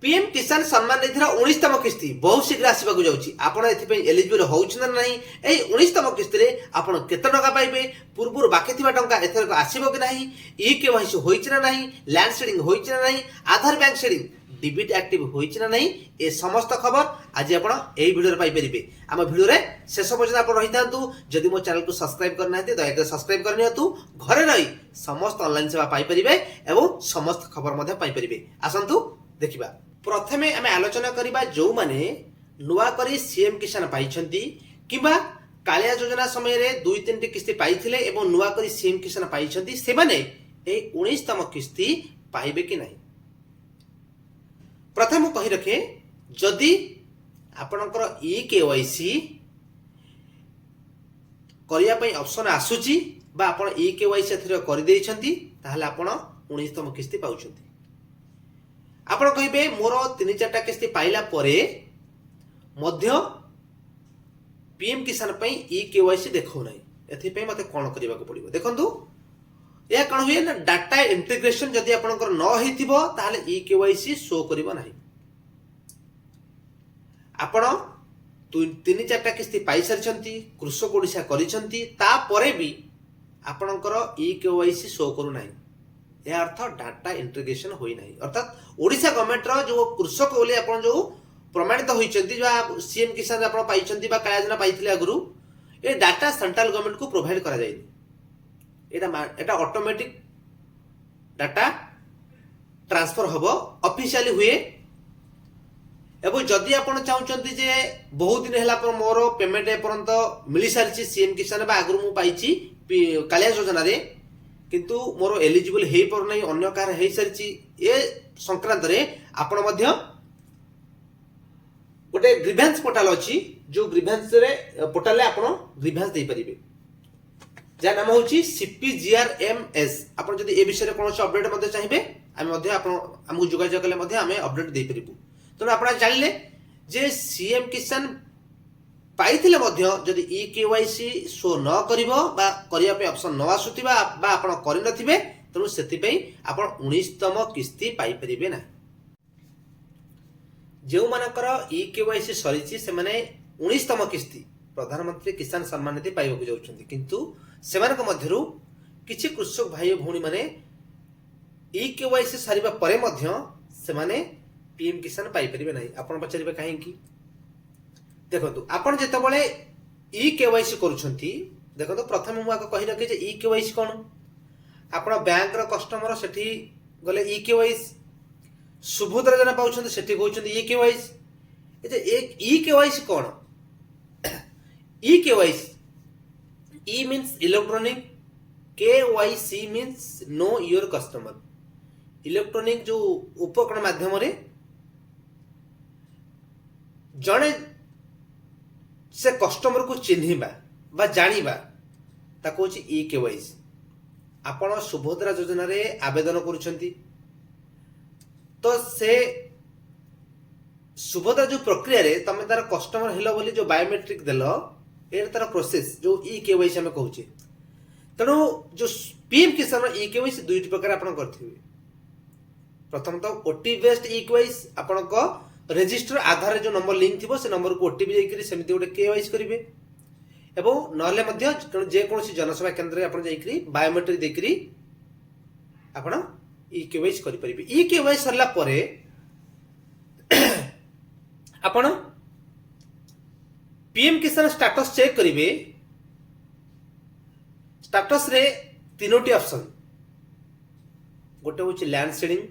PM किसान सम्मान निधि 19तम किस्ती बहुत शीघ्र आसवाक जाऊँगी आपड़ एलिजिबल होना ना यही 19तम किस्ती में आपड़ केते टका पाइबे पूर्व बाकी टंका एथर आसब कि ना इ केवाईसी होइछि ना नहीं लैंड सेडिंग होइछि ना नहीं आधार बैंक सेडिंग डिबिट एक्टिव होइछि ना नहीं ए समस्त खबर आज आपण एही वीडियो पाई परिबे आम वीडियो रे शेष पर्यंत आपण रहि थांतु जदि मो चैनल को सब्सक्राइब करना है दया कर सब्सक्राइब कर नियतु घरे रही समस्त ऑनलाइन सेवा पाई परिबे एवं समस्त खबर मध्ये पाई परिबे आसंतु देखिबा प्रथमे आमे आलोचना करिबा जो माने नुवा करी सीएम किसान पाइछंती किबा कालिया योजना समय रे 2-3 किस्ती पाइथिले एवं नुवा करी सीएम किसान पाइछंती से माने ए 19तम किस्ती पाइबे कि नहीं प्रथम कहि रखे जदि आपणकर ई केवाईसी करिया पई ऑप्शन आसुची बा आपण ई केवाईसी एथरे करि देइछंती ताहाले आपण 19तम किस्ती पाउछंती आपण कहिबे मोर 3-4टा किस्ती पाइला परे मध्य पीएम किसान पई ई केवाईसी देखौ नै एथि पई मते कोन करिबा को पड़िबो देखंतु या कौन हुए ना डाटा इंटीग्रेशन जदि आपनकर न होइथिबो ताहाले ई केवाईसी शो करिवो नाही आपण 3-4टा किस्ती पाई सरछंती कृषक ओडिसा करिसंती ता परे भी आपनकर ई केवाईसी शो करू नाही या अर्थ डाटा इंटीग्रेशन होई नाही अर्थात ओडिसा गवर्नमेंट रो जो कृषक बोली आपण जो प्रमाणित होइचंती जो सीएम किसान आपण पाइचंती बा काया योजना पाइथिले अगरु ए डाटा सेंट्रल गवर्नमेंट को प्रोवाइड करा जाय एटा ऑटोमेटिक डाटा ट्रांसफर हबो ऑफिशियली हुए एवं जदि आपण चाहउचंती जे बहुत दिन हैला पर मोर पेमेंट एपर्यंत मिली सारिछि सीएम किसान बा अगरु मु पाइछि कालिया योजना रे किंतु मोर एलिजिबल हे पर नै अन्य कार हे सारिछि ए संक्रांत रे आपण मध्य गोटे ग्रीवेंस पोर्टल अछि जो ग्रीवेंस रे पोर्टल रे आपण ग्रीवेंस दे परिबे जा नाम होची CPGRMS आपण जदि ए विषय रे कोनोस अपडेट मध्ये चाहिबे आमे मध्ये आपण हमहु जोगाजोग कले मध्ये आमे अपडेट दे परिबु तो आपण जानिले जे सीएम किसान पाइथिले मध्ये जदि ई केवाईसी शो न करिवो बा करिया पे ऑप्शन न आसुतिबा बा आपण करि नथिबे तनु सेति पई आपण 19तम किस्ती पाई परिबे ना जेउ मानकर ई केवाईसी सरिछि से माने 19तम किस्ती प्रधानमंत्री किसान सम्मान निधि पाइबा जाउछन्ती किंतु सेमानक मध्यरु किछि कृषक भाई भौणी माने ई केवाईसी सारिबा परे मध्य से माने पीएम किसान पाई परिबे नाही आपण पचारिबे काहे कि देखंतु आपण जेते बळे ई केवाईसी करूछन्ती देखंतु प्रथम मु आको कहि रखे जे ई केवाईसी कोन आपण बैंक रो कस्टमर सेठी गले ई केवाईसी सुभद्रा जना पाउछन्ती सेठी कहउछन्ती ई केवाईसी एते एक e KYC cone e KYC E means electronic KYC means know your customer electronic जो उपकरण माध्यम रे जणे से कस्टमर को चिन्हिबा बा जानिबा ताको होची ई केवाईसी आपण सुभद्रा योजना रे आवेदन करूछन्ती तो से सुभद्रा जो प्रक्रिया रे तमे तार कस्टमर हेलो बोली जो बायोमेट्रिक देलो ए तार प्रोसेस जो ई केवाईसी हम कहूचे तणु जो पीएम किसान ई केवाईसी दुईटी प्रकार आपण करथिबे प्रथम तो ओटीपी बेस्ड ई केवाईसी आपण को रजिस्टर आधार जो नंबर लिंक थिबो से नंबर को ओटीपी जाई करी सेमिति गोटे केवाईसी करिवे एवं नहले मध्य जे कोनसी जनसेवा केंद्र रे आपण जाई करी बायोमेट्रिक दे करी आपण ई केवाईसी करि परिबे ई केवाईसी सरला परे आपण पीएम किसान स्टेटस चेक करिवे स्टेटस रे तीनोटी ऑप्शन गोटे होची लैंड सेडिंग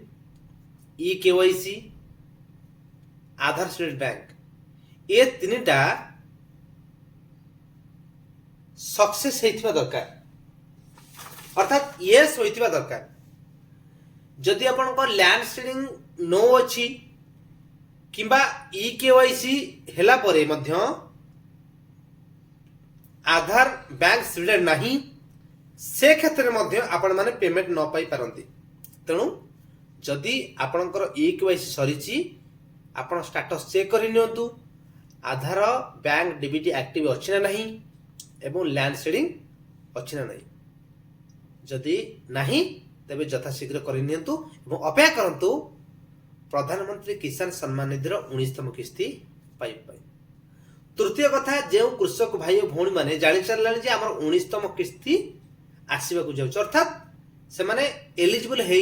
ई केवाईसी आधार स्टेट बैंक ए तीनटा सक्सेस हेथिबा दरकार अर्थात यस होइथिबा दरकार जदि आपनकर लैंड सेडिंग नो अछि किंबा ई केवाईसी हेला परे मध्य आधार बैंक सीडेड नाही से क्षेत्र में मध्य आपण माने पेमेंट न पाई पारंती तेणु जदि आपनकर ई केवाईसी सरिछि आपण स्टेटस चेक करि नियंतु आधार बैंक डीबीटी एक्टिव अछि ना नाही एवं लैंड सेडिंग अछि ना नाही जदि नाही तबे यथाशीघ्र करि नियंतु एवं अपेक्षा करंतु प्रधानमंत्री किसान सम्मान निधि 19तम किस्ती पाइबा। तृतीय कथा, जो कृषक भाई और भौणी मैंने जानी सारे जे आम 19तम किस्ती आसवाक जाऊँ, अर्थात से माने एलिजिबल हो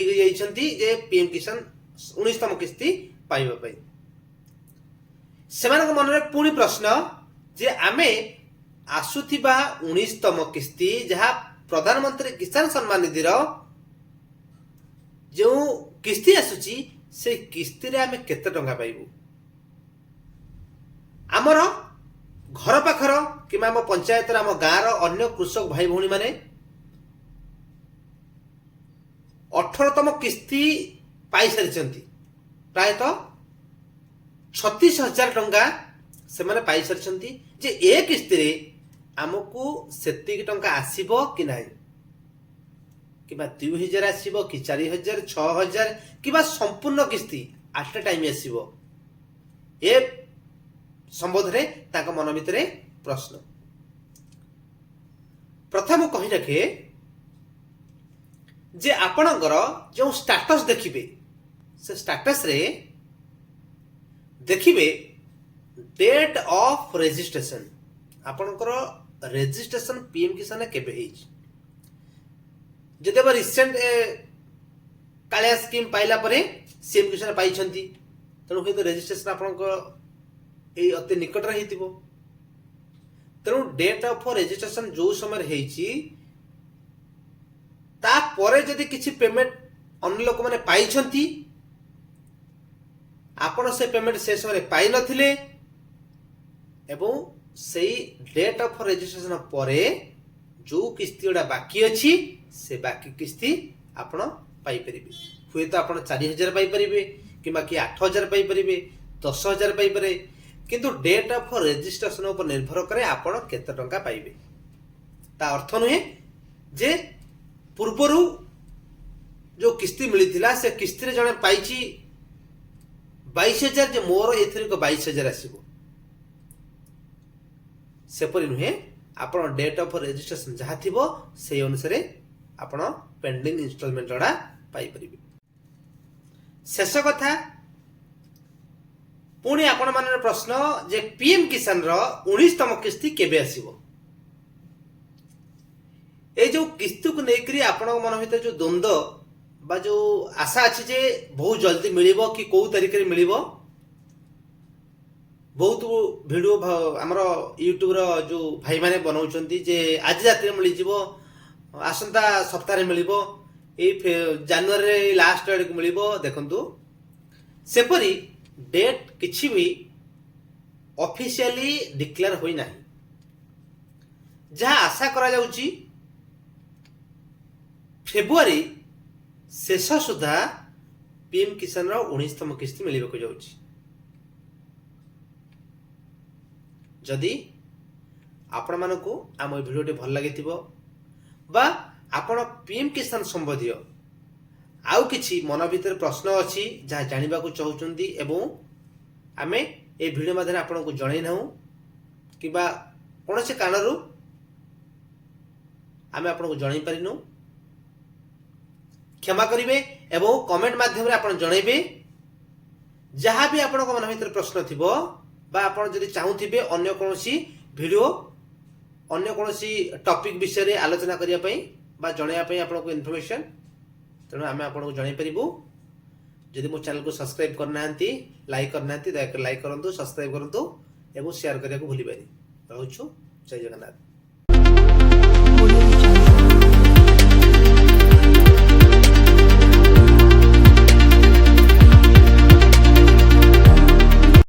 जे पीएम किसान 19तम किस्ती पाइबा। से मन में पुणी प्रश्न जे आमे आसुथिबा 19तम किस्ती जहाँ प्रधानमंत्री किसान सम्मान निधि जो किस्ती आसुची से किस्ती रे आमे केते टंका पाइबु। आमर घर पाखर कि आम पंचायत आम गाँव अन्य कृषक भाई भौणी माने 18तम किस्ती पाई सारी प्रायतः 36,000 टंका से माने पाई सारी जे ए किस्ती रे आमको सेतिक टंका आसीबो कि नाही, कि 2,000 आसीबो कि 4,000 6,000 कि संपूर्ण किस्ती एट टाइम आसीबो, ए संबोध रे ताका मन भितरे प्रश्न। प्रथम कहि रखे जे आपणकर जो स्टेटस देखिबे से स्टेटस रे देखिबे डेट ऑफ रजिस्ट्रेशन, आपणकर रजिस्ट्रेशन पीएम किसान केबे हेछि। जदि रिसेंट कालिया स्कीम पाइला परे सीएम किसान पाई छंती, तेणु तो रजिस्ट्रेशन आपणकर ए अति निकट रे हेतिबो। तेणु डेट ऑफ रजिस्ट्रेशन जो समय हेछि ता परे जदि किछि पेमेंट अन्य लोक माने पाई छंती, आपण से पेमेंट से समय पाई नथिले एवं सेई डेट ऑफ रजिस्ट्रेशन परे जो किस्ती उडा बाकी अछि से बाकी किस्ती आपण पाई परिबे। हुए तो आपण 4,000 पाई परिबे कि बाकी 8,000 पाई परिबे, 10,000 पाई पारे, किंतु डेट ऑफ रजिस्ट्रेशन ऊपर निर्भर करे आपण केते टंका पाइबे। ता अर्थ नुहे जे पूर्वरु जो किस्ती मिलिथिला से किस्ती रे जणे पाइची 22,000 जे मोर एथरिक 22,000 आसीबो, सेपरि नुहे आपण डेट ऑफ रजिस्ट्रेशन जहाँ थिबो से अनुसार आपण पेंडिंग इंस्टॉलमेंट जड़ा पाई परिबे। शेष कथा पुणी आपण मानर प्रश्न जे पीएम किसान रो 19तम किस्ती केबे आसीबो। ए जो किस्ती को नेकरी आपण मन भीतर जो द्वंद्व बा जो आशा अच्छी जे बहुत जल्दी मिलिबो कि को तारिख रे मिलिबो, बहुत वीडियो हमर यूट्यूब रो जो भाई माने बनाउचंती जे आज रात रे मिलि जिवो, आसंता सप्ताह रे मिलिबो, ए जनवरी रे लास्ट आड़ को मिलिबो। देखंतु सेपरी डेट किछि भी ऑफिशियली डिक्लेयर होई नाही, जहाँ आशा करा जाउची फेब्रुआरी शेष सुधा पीएम किसान रो 19तम किस्ती मिलिबा को जाउची। जदि आपण मानकु आम भिडियोटी भल लगी बा आपण पीएम किसान संबंधी आउ किछि मन भीतर प्रश्न अछि जहाँ जानिबा को चाहउचंदी एवं आमे ए भिडियो माध्यम आपण को जणै नाउ कि बा कोनसे कारणरू आमे आपण को जणै परिनु, क्षमा करिवे एवं कमेंट माध्यम रे आपण जणैबे। जहाँ भी आपण को मन भीतर प्रश्न थिबो बा आपण जदि चाहूथिबे अन्य कोनोसी वीडियो अन्य कोनोसी टॉपिक विषय रे आलोचना करिया पई बा जणैया पई आपण को इन्फॉर्मेशन, तेणु आमे आपण को जणै परिबु। जदि मो चैनल को सब्सक्राइब करनांती लाइक करनांती दया कर लाइक करंतु, सब्सक्राइब करंतु एवं शेयर करिया को भूली बानी। रहउछु जय जगन्नाथ।